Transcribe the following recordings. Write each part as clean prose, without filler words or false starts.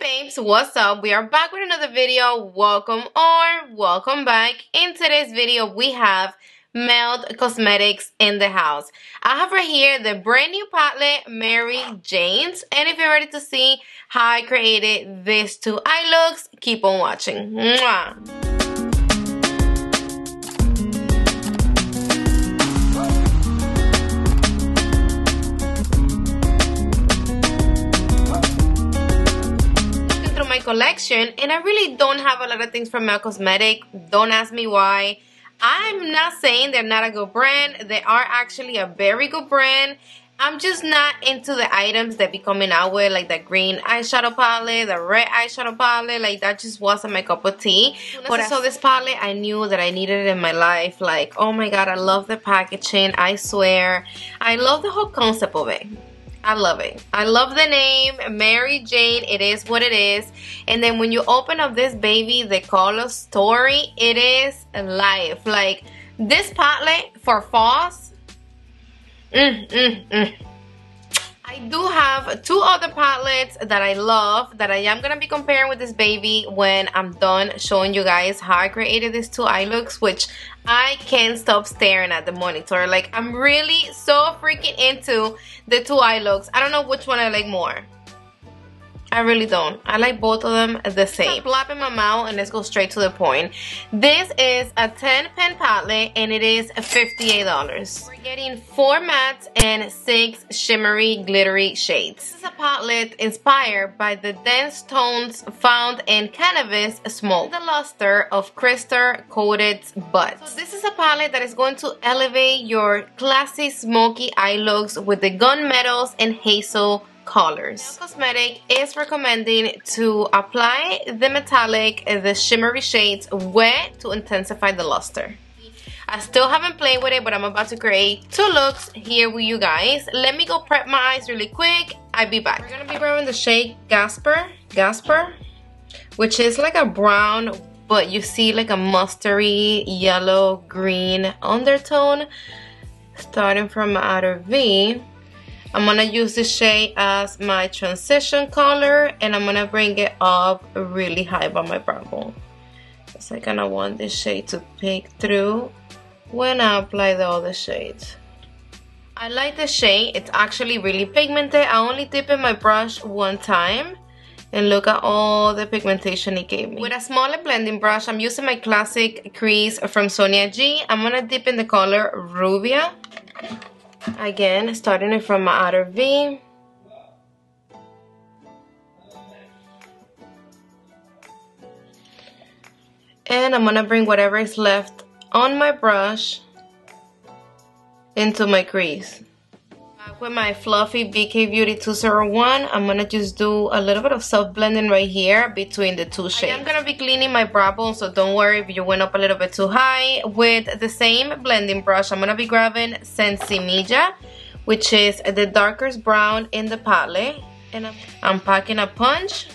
Babes, what's up? We are back with another video. Welcome or welcome back. In today's video we have Meld Cosmetics in the house. I have right here the brand new palette Mary Jane's, and if you're ready to see how I created these two eye looks, keep on watching. Mwah. Collection, and I really don't have a lot of things from Meld Cosmetics. Don't ask me why. I'm not saying they're not a good brand. They are actually a very good brand. I'm just not into the items that be coming out with, like the green eyeshadow palette, the red eyeshadow palette. Like, that just wasn't my cup of tea. When I saw this palette, I knew that I needed it in my life. Like, oh my god, I love the packaging. I swear, I love the whole concept of it. I love it. I love the name, Mary Jane. It is what it is. And then when you open up this baby, the color story, it is life. Like, this palette for falls. I do have two other palettes that I love that I am going to be comparing with this baby when I'm done showing you guys how I created these two eye looks, which I can't stop staring at the monitor. Like, I'm really so freaking into the two eye looks. I don't know which one I like more. I really don't. I like both of them the same. Stop blabbing my mouth and let's go straight to the point. This is a 10-pen palette and it is $58. We're getting 4 mattes and 6 shimmery glittery shades. This is a palette inspired by the dense tones found in cannabis smoke, the luster of crystal coated buds. So this is a palette that is going to elevate your classy smoky eye looks with the gunmetals and hazel colors. Meld Cosmetics is recommending to apply the metallic, the shimmery shades wet to intensify the luster. I still haven't played with it, but I'm about to create two looks here with you guys. Let me go prep my eyes really quick. I'll be back. We're gonna be grabbing the shade Gasper, which is like a brown, but you see like a mustardy yellow green undertone. Starting from my outer V, I'm gonna use this shade as my transition color, and I'm gonna bring it up really high by my brow bone. Because I kinda want this shade to peek through when I apply the other shades. I like the shade. It's actually really pigmented. I only dip in my brush one time, and look at all the pigmentation it gave me. With a smaller blending brush, I'm using my classic crease from Sonia G. I'm gonna dip in the color Rubia. Again, starting it from my outer V. And I'm gonna bring whatever is left on my brush into my crease. With my fluffy BK Beauty 201, I'm gonna just do a little bit of soft blending right here between the two shades. I'm gonna be cleaning my brow bone, so don't worry if you went up a little bit too high. With the same blending brush, I'm gonna be grabbing Sensimilla, which is the darkest brown in the palette, and I'm packing a punch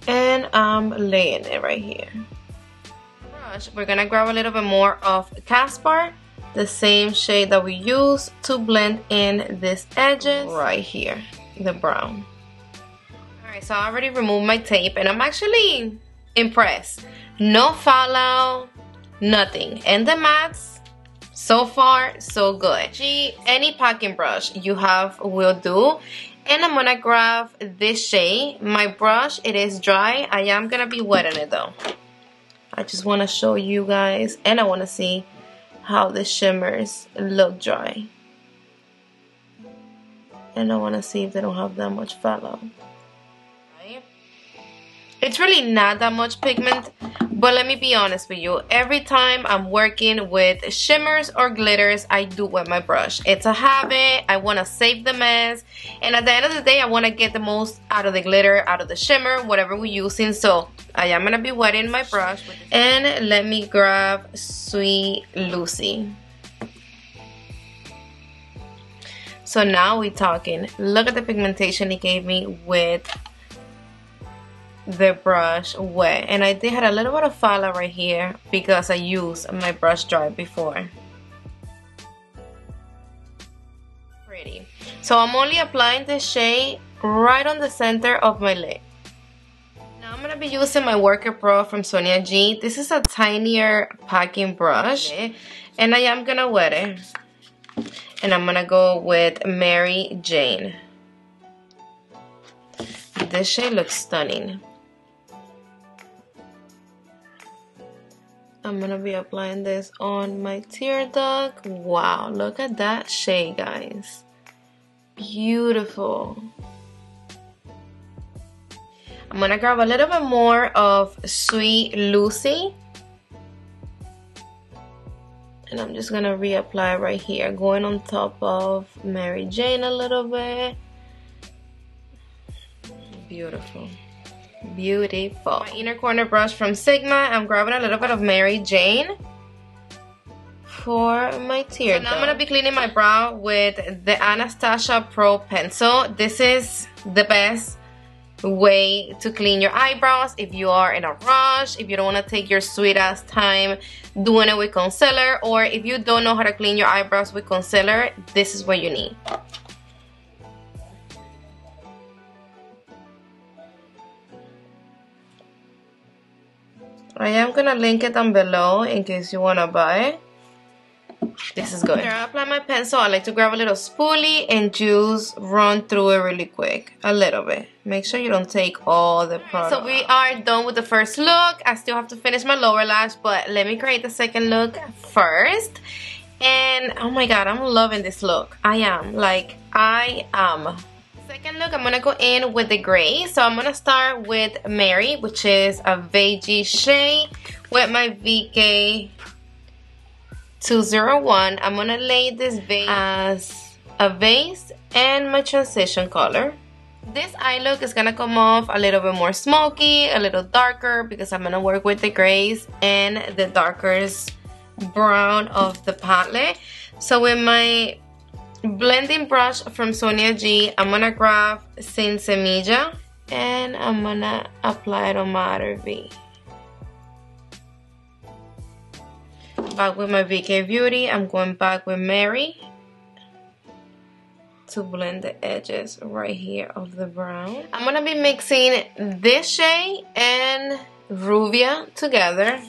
and I'm laying it right here. Brush, we're gonna grab a little bit more of Caspar, the same shade that we use to blend in these edges right here, the brown. Alright, so I already removed my tape and I'm actually impressed. No fallout, nothing. And the mattes, so far so good. Any packing brush you have will do. And I'm gonna grab this shade. My brush, it is dry. I am gonna be wetting it though. I just want to show you guys, and I want to see how the shimmers look dry. And I want to see if they don't have that much fallout. It's really not that much pigment, but let me be honest with you. Every time I'm working with shimmers or glitters, I do wet my brush. It's a habit. I want to save the mess. And at the end of the day, I want to get the most out of the glitter, out of the shimmer, whatever we're using. So I am going to be wetting my brush. And let me grab Sweet Lucy. So now we're talking. Look at the pigmentation it gave me with the brush wet, and I did have a little bit of fallout right here because I used my brush dry before. Pretty. So I'm only applying the shade right on the center of my lid. Now I'm going to be using my Worker Pro from Sonia G. This is a tinier packing brush. And I am going to wet it. And I'm going to go with Mary Jane. This shade looks stunning. I'm going to be applying this on my tear duct. Wow, look at that shade, guys. Beautiful. I'm going to grab a little bit more of Sweet Lucy. And I'm just going to reapply right here, going on top of Mary Jane a little bit. Beautiful. Beautiful. My inner corner brush from Sigma. I'm grabbing a little bit of Mary Jane for my tear duct. Now I'm going to be cleaning my brow with the Anastasia Pro pencil. This is the best way to clean your eyebrows if you are in a rush, if you don't want to take your sweet ass time doing it with concealer, or if you don't know how to clean your eyebrows with concealer, this is what you need. I am gonna link it down below in case you wanna buy it. This is good. After I apply my pencil, I like to grab a little spoolie and just run through it really quick. A little bit. Make sure you don't take all the product. So we are done with the first look. I still have to finish my lower lash, but let me create the second look first. And oh my god, I'm loving this look. I am. Second look, I'm gonna go in with the gray. So I'm gonna start with Mary, which is a beigey shade, with my VK 201. I'm gonna lay this base as a base and my transition color. This eye look is gonna come off a little bit more smoky, a little darker, because I'm gonna work with the grays and the darkest brown of the palette. So with my blending brush from Sonia G, I'm gonna grab Sin Semilla and I'm gonna apply it on my outer V. Back with my VK Beauty, I'm going back with Mary to blend the edges right here of the brown. I'm gonna be mixing this shade and Rubia together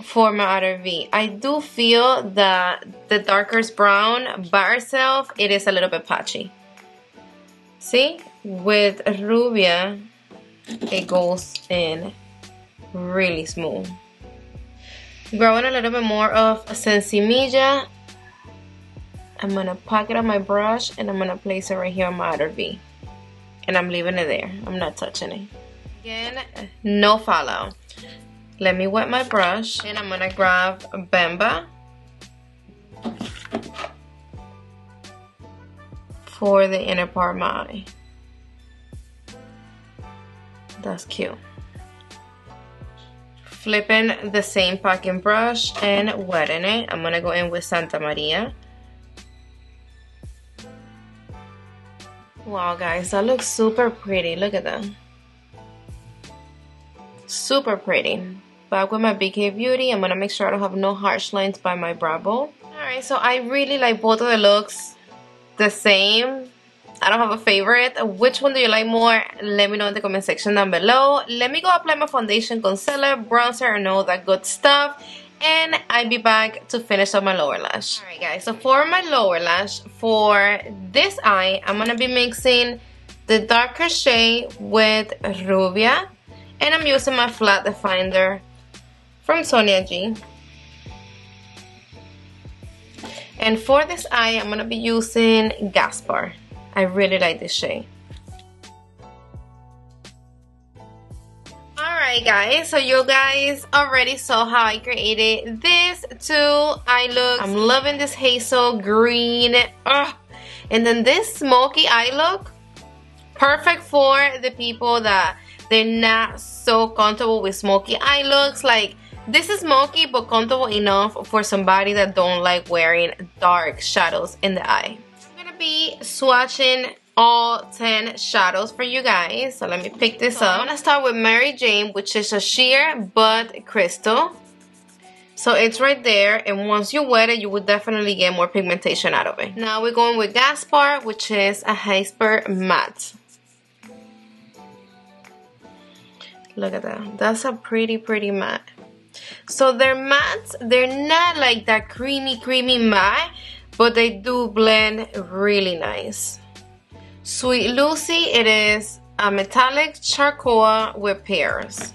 for my outer V. I do feel that the darkest brown by itself, it is a little bit patchy. See? With Rubia, it goes in really smooth. Growing a little bit more of Sensimilla. I'm gonna pack it on my brush and I'm gonna place it right here on my outer V. And I'm leaving it there. I'm not touching it. Again, no fallout. Let me wet my brush and I'm gonna grab Bemba for the inner part of my eye. That's cute. Flipping the same packing brush and wetting it. I'm gonna go in with Santa Maria. Wow guys, that looks super pretty. Look at that. Super pretty. Back with my BK Beauty. I'm gonna make sure I don't have no harsh lines by my brow bone. Alright, so I really like both of the looks the same. I don't have a favorite. Which one do you like more? Let me know in the comment section down below. Let me go apply my foundation, concealer, bronzer, and all that good stuff. And I'll be back to finish up my lower lash. Alright guys, so for my lower lash, for this eye, I'm gonna be mixing the darker shade with Rubia. And I'm using my flat definer from Sonia G. And for this eye, I'm gonna be using Gaspar. I really like this shade. Alright guys, so you guys already saw how I created this two eye looks. I'm loving this hazel green. Ugh. And then this smoky eye look, perfect for the people that they're not so comfortable with smoky eye looks. Like, this is smoky but comfortable enough for somebody that don't like wearing dark shadows in the eye. I'm gonna be swatching all 10 shadows for you guys. So let me pick this up. I'm gonna start with Mary Jane, which is a sheer but crystal. So it's right there, and once you wet it, you will definitely get more pigmentation out of it. Now we're going with Gaspar, which is a Hyper Matte. Look at that. That's a pretty matte. So they're mattes. They're not like that creamy matte, but they do blend really nice. Sweet Lucy, it is a metallic charcoal with pears.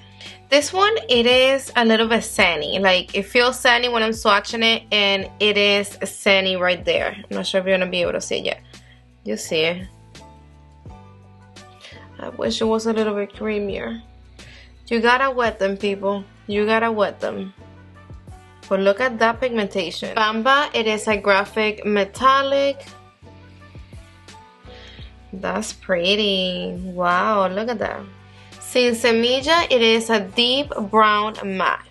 This one, it is a little bit sandy. Like, it feels sandy when I'm swatching it, and it is sandy right there. I'm not sure if you're gonna be able to see it yet. You see it. I wish it was a little bit creamier. You gotta wet them, people. You gotta wet them. But look at that pigmentation. Bamba, it is a graphic metallic. That's pretty. Wow, look at that. Sin Semilla, it is a deep brown matte.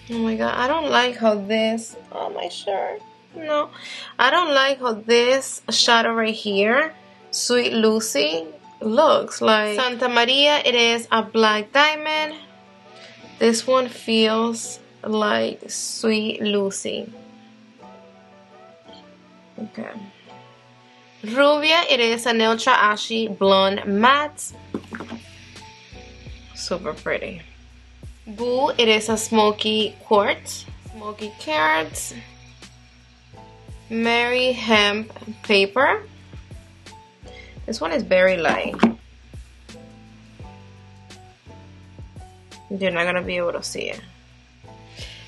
Oh my god, I don't like how this, oh my shirt, no. I don't like how this shadow right here, Sweet Lucy, looks like. Santa Maria, it is a black diamond. This one feels like Sweet Lucy. Okay. Rubia, it is a neutral ashy blonde matte. Super pretty. Boo, it is a smoky quartz. Smoky carrots. Mary hemp paper. This one is very light. You're not gonna be able to see it.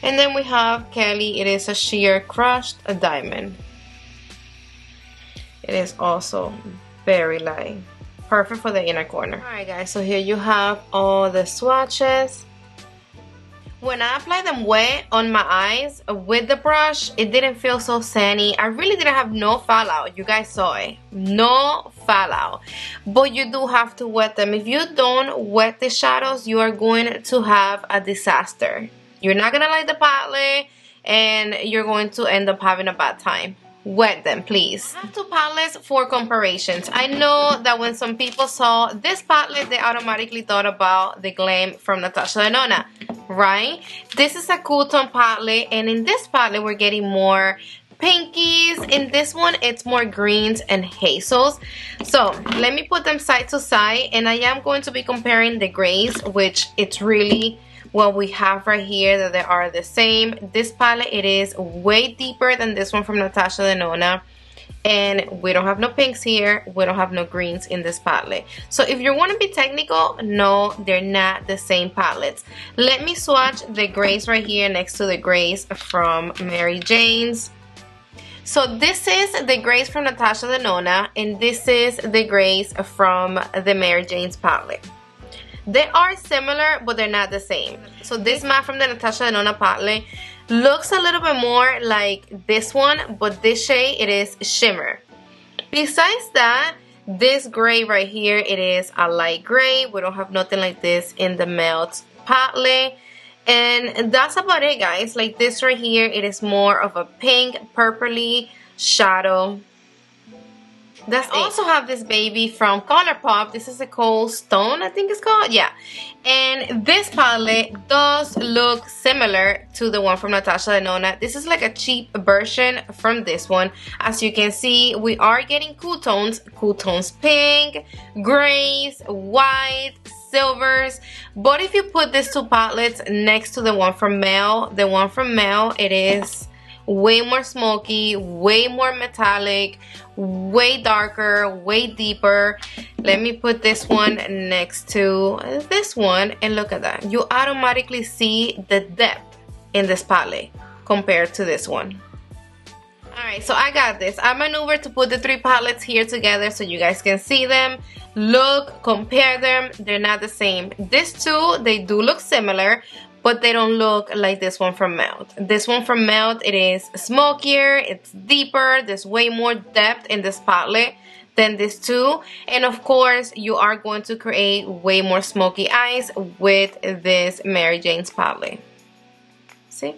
And then we have Kelly, it is a sheer crushed diamond. It is also very light. Perfect for the inner corner. Alright guys, so here you have all the swatches. When I applied them wet on my eyes with the brush, it didn't feel so sandy. I really didn't have no fallout. You guys saw it. No fallout. But you do have to wet them. If you don't wet the shadows, you are going to have a disaster. You're not going to like the palette and you're going to end up having a bad time. Wet them, please. I have two palettes for comparisons. I know that when some people saw this palette, they automatically thought about the Glam from Natasha Denona, right? This is a cool tone palette, and in this palette, we're getting more pinkies. In this one, it's more greens and hazels. So let me put them side to side, and I am going to be comparing the grays, which it's really what we have right here, that they are the same. This palette, it is way deeper than this one from Natasha Denona, and we don't have no pinks here, we don't have no greens in this palette. So if you want to be technical, no, they're not the same palettes. Let me swatch the grays right here next to the grays from Mary Jane's. So this is the grays from Natasha Denona, and this is the grays from the Mary Jane's palette. They are similar, but they're not the same. So this matte from the Natasha Denona palette looks a little bit more like this one, but this shade, it is shimmer. Besides that, this gray right here, it is a light gray. We don't have nothing like this in the Melt palette. And that's about it, guys. Like this right here, it is more of a pink, purpley shadow. That's it. I also have this baby from ColourPop. This is a Cold Stone, I think it's called. Yeah. And this palette does look similar to the one from Natasha Denona. This is like a cheap version from this one. As you can see, we are getting cool tones. Cool tones pink, grays, white, silvers. But if you put these two palettes next to the one from Mel, it is way more smoky, way more metallic, way darker, way deeper. Let me put this one next to this one, and look at that. You automatically see the depth in this palette compared to this one. Alright, so I got this. I maneuvered to put the three palettes here together so you guys can see them. Look, compare them. They're not the same. These two, they do look similar, but they don't look like this one from Melt. This one from Melt, it is smokier, it's deeper, there's way more depth in this palette than this two. And of course, you are going to create way more smoky eyes with this Mary Jane's palette. See?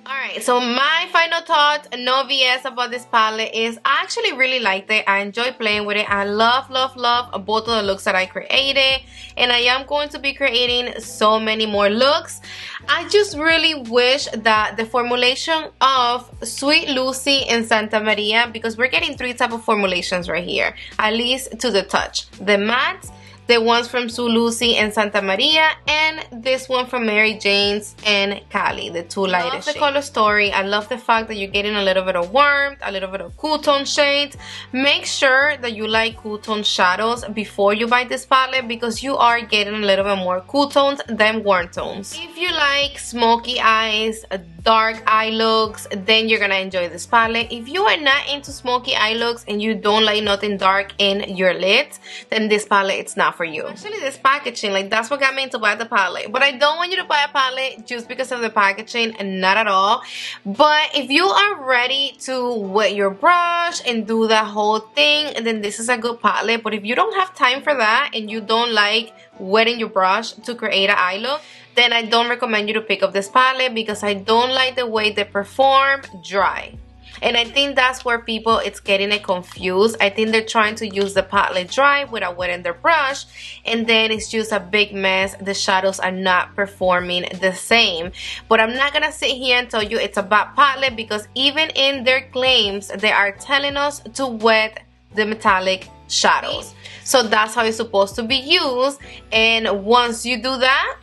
Alright, so my final thought, no BS about this palette, is I actually really liked it. I enjoy playing with it. I love both of the looks that I created, and I am going to be creating so many more looks. I just really wish that the formulation of Sweet Lucy and Santa Maria, because we're getting three type of formulations right here, at least to the touch. The mattes, the ones from Sue Lucy and Santa Maria, and this one from Mary Jane's and Cali, the two lightest shades. I love the color story. I love the fact that you're getting a little bit of warmth, a little bit of cool tone shades. Make sure that you like cool tone shadows before you buy this palette, because you are getting a little bit more cool tones than warm tones. If you like smoky eyes, dark eye looks, then you're gonna enjoy this palette. If you are not into smoky eye looks and you don't like nothing dark in your lids, then this palette, it's not for you. Actually, this packaging, like, that's what got me into buy the palette. But I don't want you to buy a palette just because of the packaging, and not at all. But if you are ready to wet your brush and do that whole thing, then this is a good palette. But if you don't have time for that and you don't like wetting your brush to create an eye look, then I don't recommend you to pick up this palette, because I don't like the way they perform dry. And I think that's where people, it's getting it confused. I think they're trying to use the palette dry without wetting their brush, and then it's just a big mess. The shadows are not performing the same. But I'm not gonna sit here and tell you it's a bad palette, because even in their claims, they are telling us to wet the metallic shadows. So that's how it's supposed to be used. And once you do that,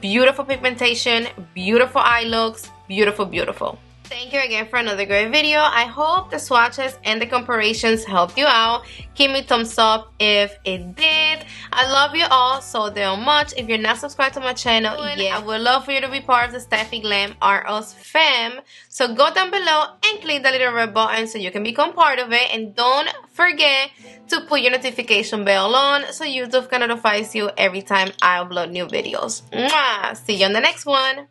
beautiful pigmentation, beautiful eye looks, beautiful, beautiful. Thank you again for another great video. I hope the swatches and the comparisons helped you out. Give me a thumbs up if it did. I love you all so damn much. If you're not subscribed to my channel yet, I would love for you to be part of the Steffi Glam R Us fam. So go down below and click the little red button so you can become part of it. And don't forget to put your notification bell on so YouTube can notify you every time I upload new videos. Mwah! See you on the next one.